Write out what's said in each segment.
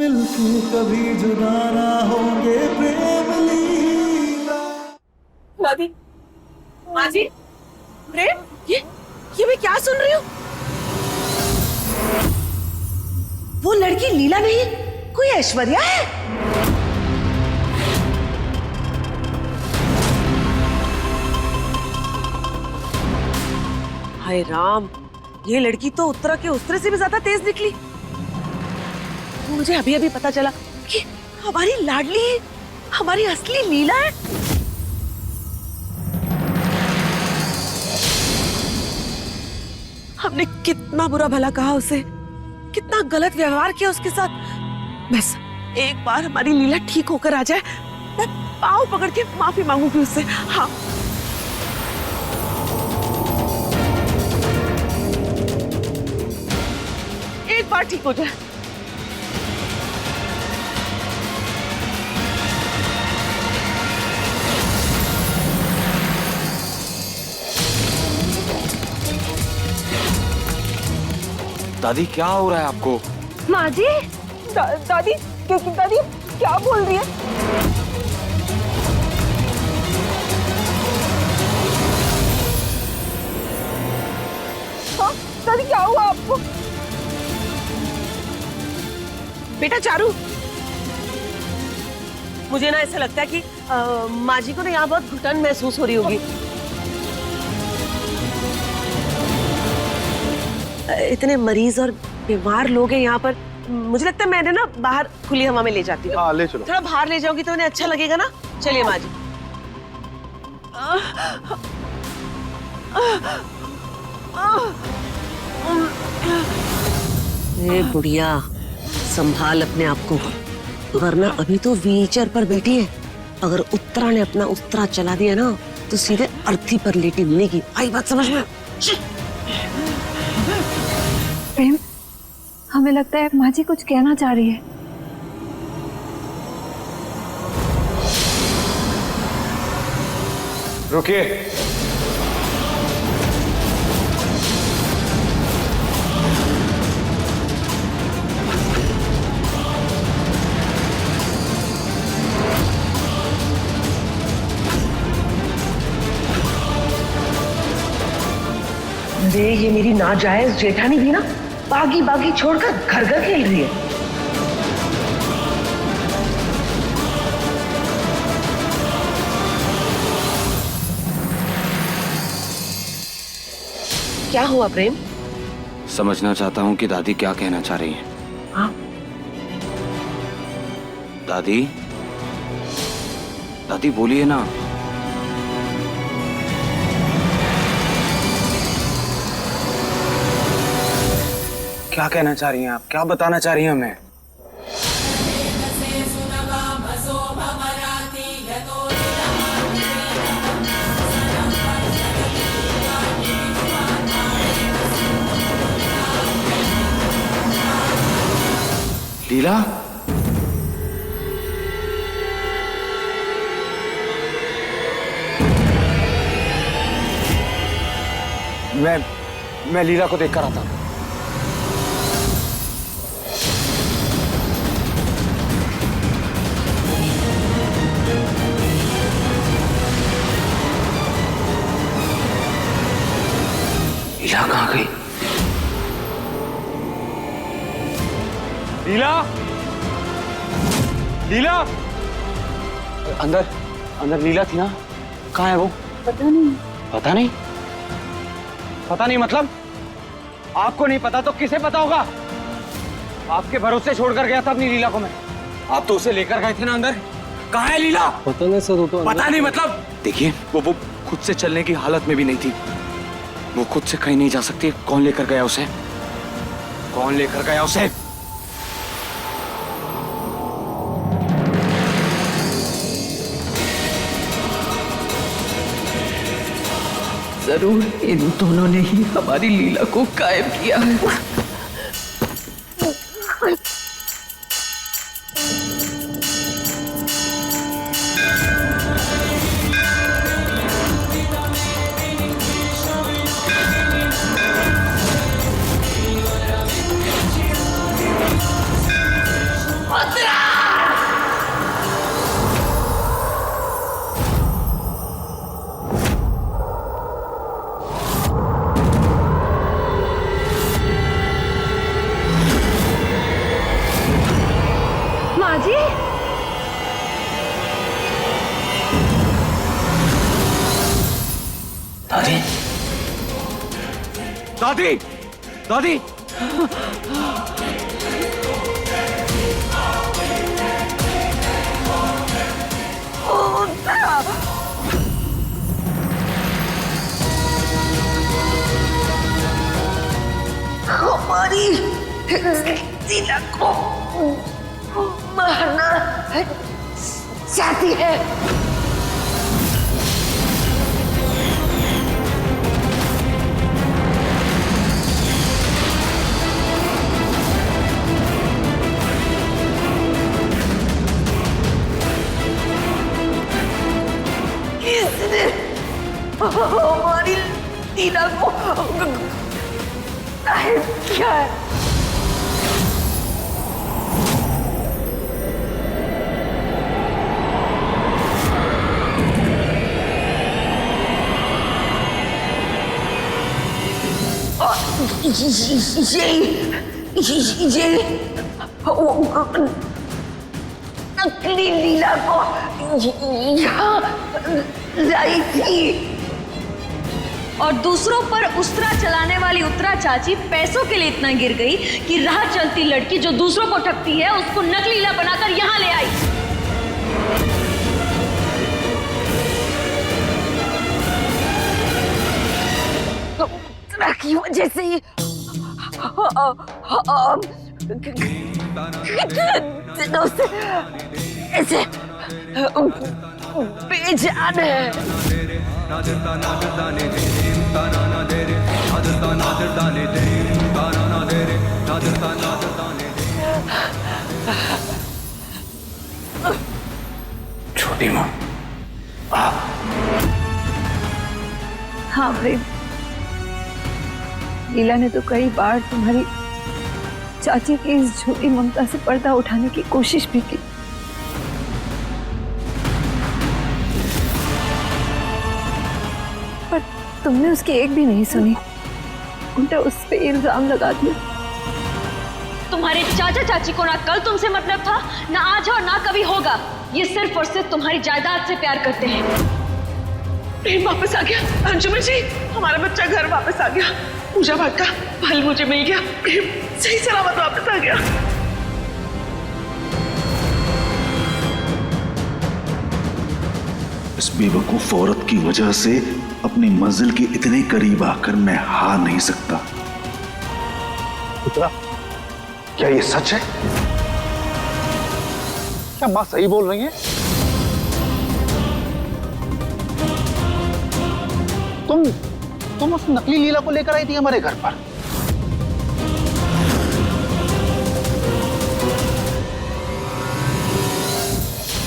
मिलके कभी जुदा ना होंगे प्रेम लीला। दादी, माँ जी, प्रेम, ये मैं क्या सुन रही हूँ? वो लड़की लीला नहीं, कोई ऐश्वर्या है। हाय राम, ये लड़की तो उत्तरा के उस्तरे से भी ज्यादा तेज निकली। मुझे अभी अभी पता चला कि हमारी लाडली, हमारी असली लीला है। हमने कितना बुरा भला कहा उसे, कितना गलत व्यवहार किया उसके साथ। बस एक बार हमारी लीला ठीक होकर आ जाए, मैं पाँव पकड़ के माफी मांगूंगी उससे। हाँ, एक बार ठीक हो जाए। दादी क्या हो रहा है आपको? माँ जी, दादी दादी क्या बोल रही है? हाँ, दादी क्या हुआ आपको? बेटा चारू, मुझे ना ऐसा लगता है कि माँ जी को ना यहाँ बहुत घुटन महसूस हो रही होगी। इतने मरीज और बीमार लोग हैं यहाँ पर, मुझे लगता है मैंने ना बाहर खुली हवा में ले जाती हूँ। हाँ ले चलो। थोड़ा बाहर ले जाऊंगी तो उन्हें अच्छा लगेगा ना। चलिए माँ जी। ए बुढ़िया, संभाल अपने आप को, वरना अभी तो व्हीलचेयर पर बैठी है। अगर उत्तरा ने अपना उस्तरा चला दिया ना तो सीधे अर्थी पर लेटी मिलेगी। आई बात समझ में? प्रेम, हमें लगता है माँ जी कुछ कहना चाह रही है। रुकिए। अरे ये मेरी नाजायज जेठानी भी ना बागी बागी छोड़कर घर घर खेल रही है। क्या हुआ प्रेम? समझना चाहता हूँ कि दादी क्या कहना चाह रही है। हाँ? दादी, दादी बोलिए ना। क्या कहना चाह रही हैं आप? क्या बताना चाह रही हैं हमें? लीला, मैं लीला को देखकर आता हूं। लीला कहाँ गई? लीला, लीला, अंदर अंदर लीला थी ना? कहाँ है वो? पता नहीं। पता नहीं? पता नहीं मतलब? आपको नहीं पता तो किसे पता होगा? आपके भरोसे छोड़कर गया था अपनी लीला को मैं। आप तो उसे लेकर गए थे ना अंदर। कहाँ है लीला? पता नहीं सर, वो तो पता नहीं मतलब? देखिए वो खुद से चलने की हालत में भी नहीं थी। वो खुद से कहीं नहीं जा सकती। कौन लेकर गया उसे? कौन लेकर गया उसे? जरूर इन दोनों ने ही हमारी लीला को गायब किया है। दादी, दादी। हमारी लीला को मारना चाहती है। किसने हमारी लीला को क्या है? ये नकली लीला को यहाँ लाई थी। और दूसरों पर उस्तरा चलाने वाली उत्तरा चाची पैसों के लिए इतना गिर गई कि राह चलती लड़की जो दूसरों को ठगती है उसको नकली लीला बनाकर यहाँ ले आई। तो उत्तरा की वजह से ही दिनों से ऐसे बेजान है। छोटी माँ, हाँ प्रेम, लीला ने तो कई बार तुम्हारी चाची की इस झूठी ममता से पर्दा उठाने की कोशिश भी की, पर तुमने उसकी एक भी नहीं सुनी, उल्टा उस पे इल्जाम लगा दिया। तुम्हारे चाचा चाची को ना कल तुमसे मतलब था, ना आज और ना कभी होगा। ये सिर्फ और सिर्फ तुम्हारी जायदाद से प्यार करते हैं। प्रेम वापस आ गया। अंजुमन जी, हमारा बच्चा घर वापस आ गया। पूजा भाट का फल मुझे मिल गया। प्रेम सही सलामत वापस आ गया। इस बेवकूफ औरत की वजह से अपनी मंजिल के इतने करीब आकर मैं हार नहीं सकता। उत्तरा, क्या ये सच है? क्या माँ सही बोल रही है? तुम उस नकली लीला को लेकर आई थी हमारे घर पर।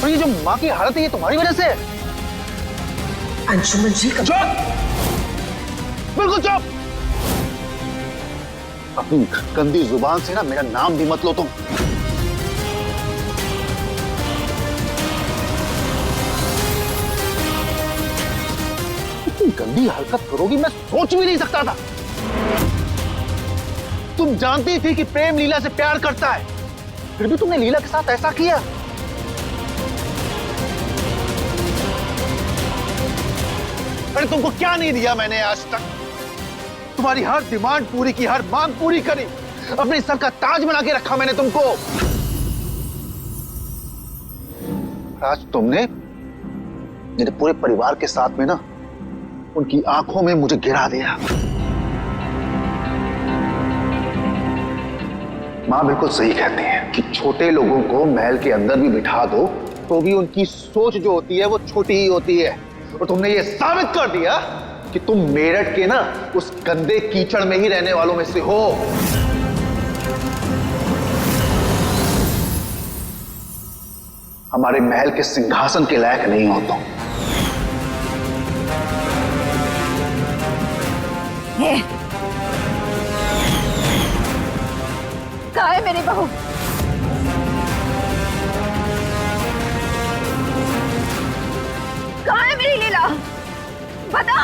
और ये जो माँ की हालत है ये तुम्हारी वजह से है। अंशुमन जी का चुप, बिल्कुल चुप। अपनी गंदी जुबान से ना मेरा नाम भी मत लो तुम। इतनी गंदी हरकत करोगी मैं सोच भी नहीं सकता था। तुम जानती थी कि प्रेम लीला से प्यार करता है, फिर भी तुमने लीला के साथ ऐसा किया। अरे तुमको क्या नहीं दिया मैंने आज तक? तुम्हारी हर डिमांड पूरी की, हर मांग पूरी करी, अपने सर का ताज बना के रखा मैंने तुमको। आज तुमने मेरे पूरे परिवार के साथ में ना उनकी आंखों में मुझे गिरा दिया। मां बिल्कुल सही कहती है कि छोटे लोगों को महल के अंदर भी बिठा दो तो भी उनकी सोच जो होती है वो छोटी ही होती है। और तुमने ये साबित कर दिया कि तुम मेरठ के ना उस गंदे कीचड़ में ही रहने वालों में से हो। हमारे महल के सिंहासन के लायक नहीं हो तुम। कहाँ है मेरी बहू? कहाँ है मेरी लीला? बता।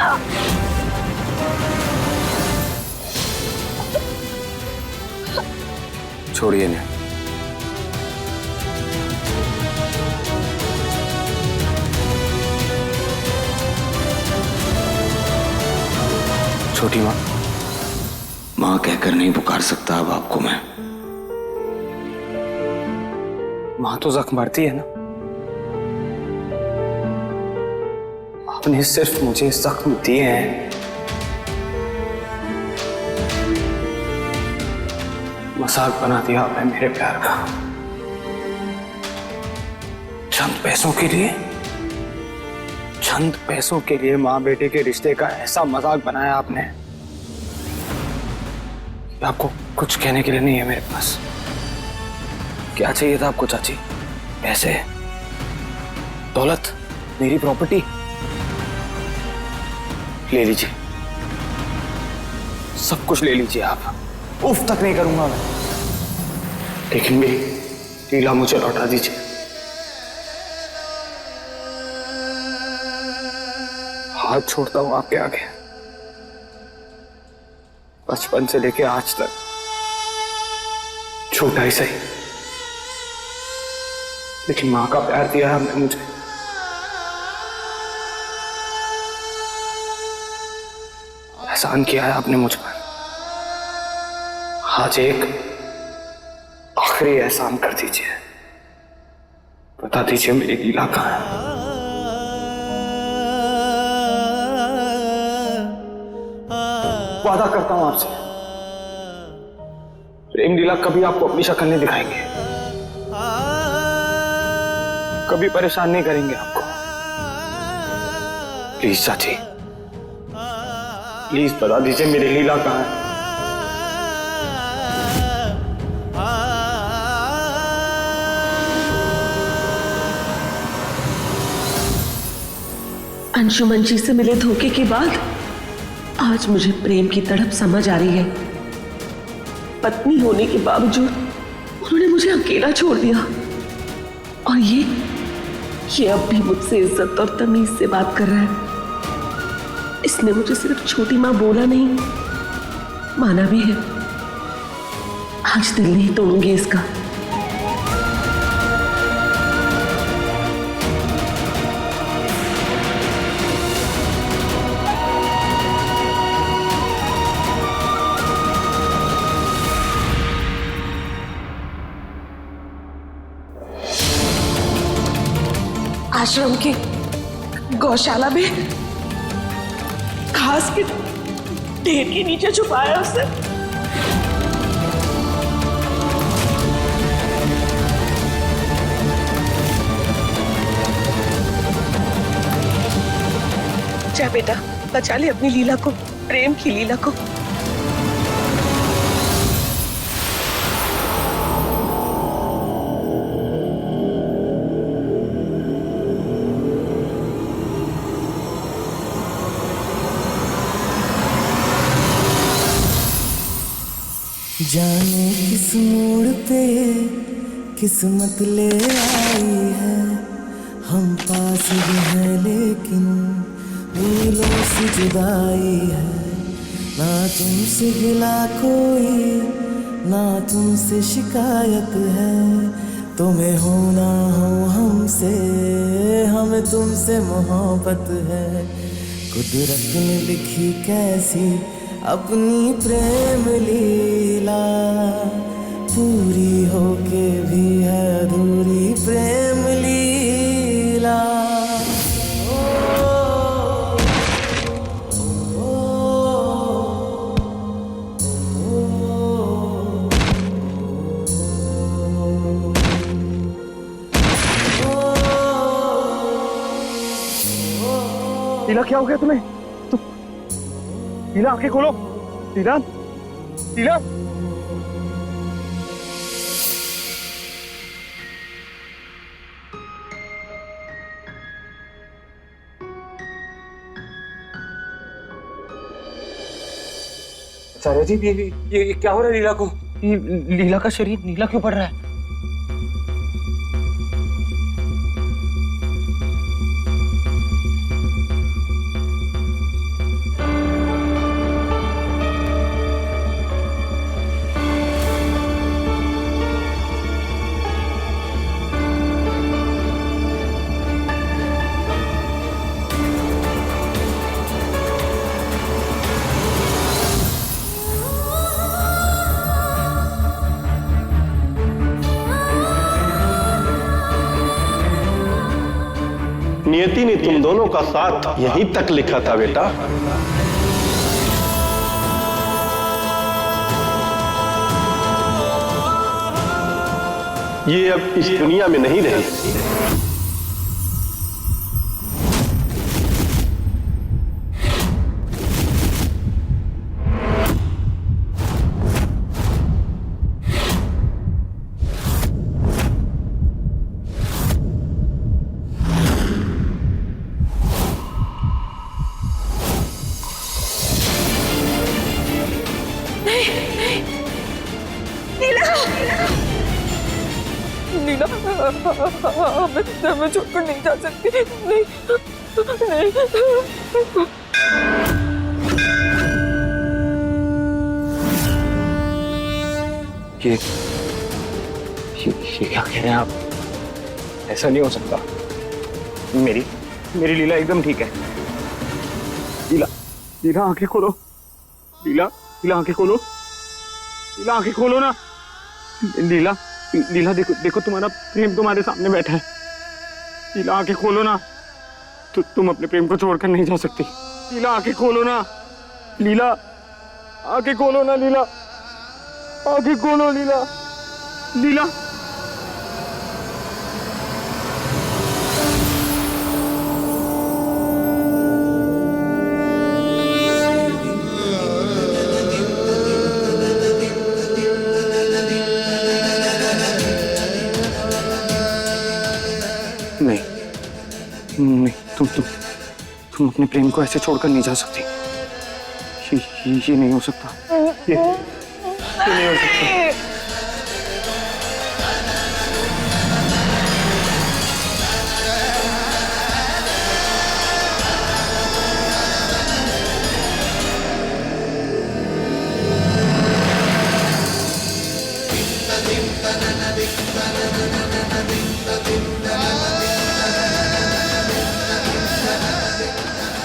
छोड़िए ना। छोटी माँ, मां कहकर नहीं पुकार सकता अब आपको मैं। मां तो जख्म भरती है ना, आपने सिर्फ मुझे जख्म दिए हैं। मजाक बना दिया आपने मेरे प्यार का, चंद पैसों के लिए, चंद पैसों के लिए माँ बेटे के रिश्ते का ऐसा मजाक बनाया आपने। आपको कुछ कहने के लिए नहीं है मेरे पास। क्या चाहिए था आपको चाची? पैसे, दौलत, मेरी प्रॉपर्टी? ले लीजिए, सब कुछ ले लीजिए आप, उफ तक नहीं करूंगा मैं, लेकिन मेरी लीला मुझे लौटा दीजिए। हाथ छोड़ता हूं आपके आगे। बचपन से लेके आज तक छोटा ही सही, लेकिन मां का प्यार दिया हमने मुझे। एहसान किया है आपने मुझ पर, आज एक आखिरी एहसान कर दीजिए। बता दीजिए मेरी लीला कहाँ है? वादा करता हूं आपसे, प्रेम लीला कभी आपको अपनी शक्ल नहीं दिखाएंगे, कभी परेशान नहीं करेंगे आपको। प्लीज चाची, प्लीज बता दीजिए मेरी लीला कहाँ है? अंशुमन जी से मिले धोखे के बाद आज मुझे प्रेम की तड़प समझ आ रही है। पत्नी होने के बावजूद उन्होंने मुझे अकेला छोड़ दिया, और ये अब भी मुझसे इज्जत और तमीज से बात कर रहा है। इसने मुझे सिर्फ छोटी मां बोला नहीं, माना भी है। आज दिल नहीं तोड़ूंगी इसका। आश्रम की गौशाला में घास के ढेर के नीचे छुपाया उसे। जा बेटा, बचा ले अपनी लीला को, प्रेम की लीला को। जाने किस मोड़ पे किस्मत ले आई है, हम पास भी हैं लेकिन मीलों से जुदाई है। ना तुमसे गिला कोई, ना तुमसे शिकायत है, तुम्हें हो ना हो हमसे, हमें तुमसे मोहब्बत है। कुदरत ने लिखी कैसी अपनी प्रेम लीला, पूरी होके भी है अधूरी प्रेम लीला। लीला क्या हो गया तुम्हें? लीला आंखें खोलो। लीला, लीला, आचार्य जी ये क्या हो रहा है लीला को? ये लीला का शरीर नीला क्यों पड़ रहा है? नियति ने तुम दोनों का साथ यहीं तक लिखा था बेटा। ये अब इस दुनिया में नहीं रही। नीला, मैं छोड़कर नहीं जा सकती। नहीं, नहीं। ये क्या कह रहे हैं आप? ऐसा नहीं हो सकता। मेरी लीला एकदम ठीक है। लीला आंखें खोलो। लीला आंखें खोलो। लीला आंखें खोलो ना। लीला देखो तुम्हारा प्रेम तुम्हारे सामने बैठा है। लीला आंखें खोलो ना। तुम अपने प्रेम को छोड़कर नहीं जा सकती। लीला आंखें खोलो ना। लीला आंखें खोलो ना। लीला आंखें खोलो। लीला नहीं, तुम अपने प्रेम को ऐसे छोड़कर नहीं जा सकती। ये नहीं हो सकता। ये नहीं हो सकता।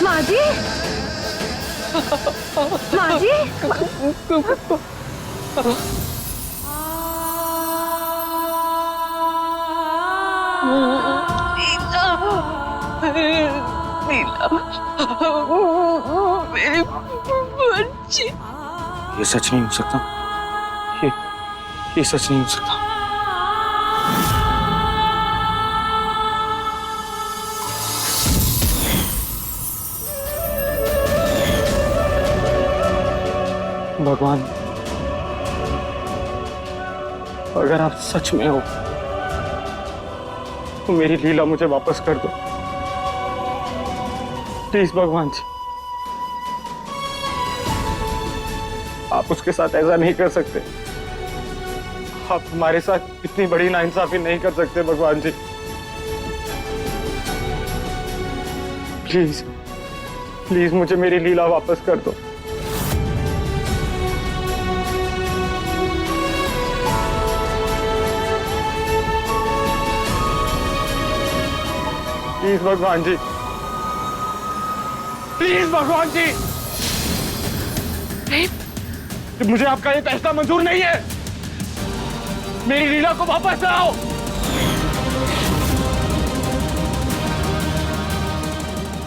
माँ जी, माँ जी, मेरी बच्ची। ये सच नहीं हो सकता। ये सच नहीं हो सकता। भगवान, अगर आप सच में हो तो मेरी लीला मुझे वापस कर दो प्लीज। भगवान जी, आप उसके साथ ऐसा नहीं कर सकते। आप हमारे साथ इतनी बड़ी नाइंसाफी नहीं कर सकते भगवान जी। प्लीज मुझे मेरी लीला वापस कर दो। प्लीज भगवान जी, प्लीज भगवान जी। मुझे आपका ये फैसला मंजूर नहीं है। मेरी लीला को वापस लाओ।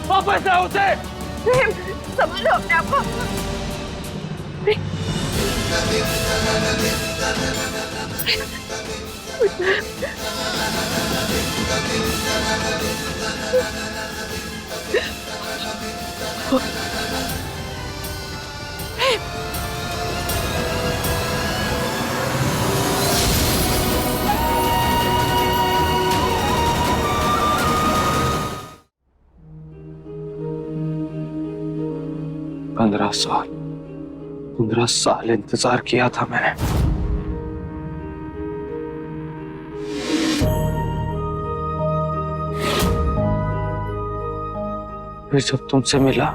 वापस लाओ उसे। समझो अपने आप को। पंद्रह साल इंतजार किया था मैंने। फिर जब तुमसे मिला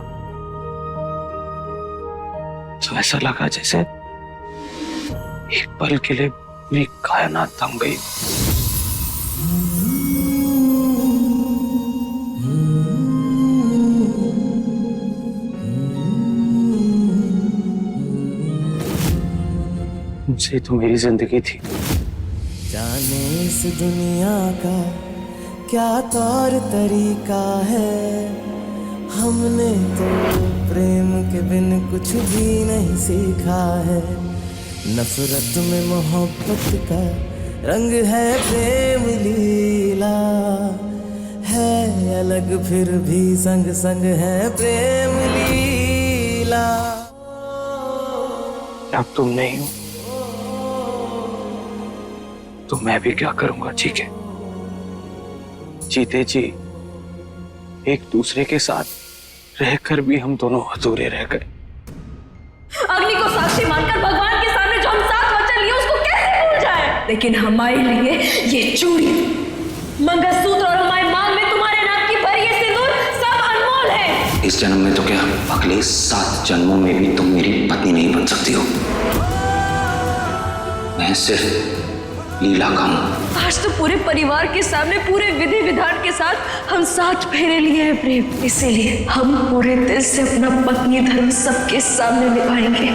तो ऐसा लगा जैसे एक पल के लिए पूरी कायनात थम गई। तुमसे तो मेरी जिंदगी थी। जाने इस दुनिया का क्या तौर तरीका है, हमने तो प्रेम के बिन कुछ भी नहीं सीखा है। नफरत में मोहब्बत का रंग है प्रेम लीला, है अलग फिर भी संग संग है प्रेम लीला। अब तुम नहीं हो तो मैं भी क्या करूंगा जी के? जीते जी एक दूसरे के साथ रहकर भी हम दोनों अधूरे रह गए। अग्नि को साक्षी मानकर भगवान के सामने जो हम 7 वचन लिए उसको कैसे भूल जाए? लेकिन हमारे लिए ये चूड़ी, मंगलसूत्र और हमारे मांग में तुम्हारे नाम की भरी ये सिंदूर सब अनमोल है। इस जन्म में तो क्या, अगले 7 जन्मों में भी तुम मेरी पत्नी नहीं बन सकती हो। मैं सिर्फ लीला का हूं। आज तो पूरे परिवार के सामने पूरे विधि विधान के साथ हम 7 फेरे लिए हैं प्रेम, इसीलिए हम पूरे दिल से अपना पत्नी धर्म सबके सामने निभाएंगे।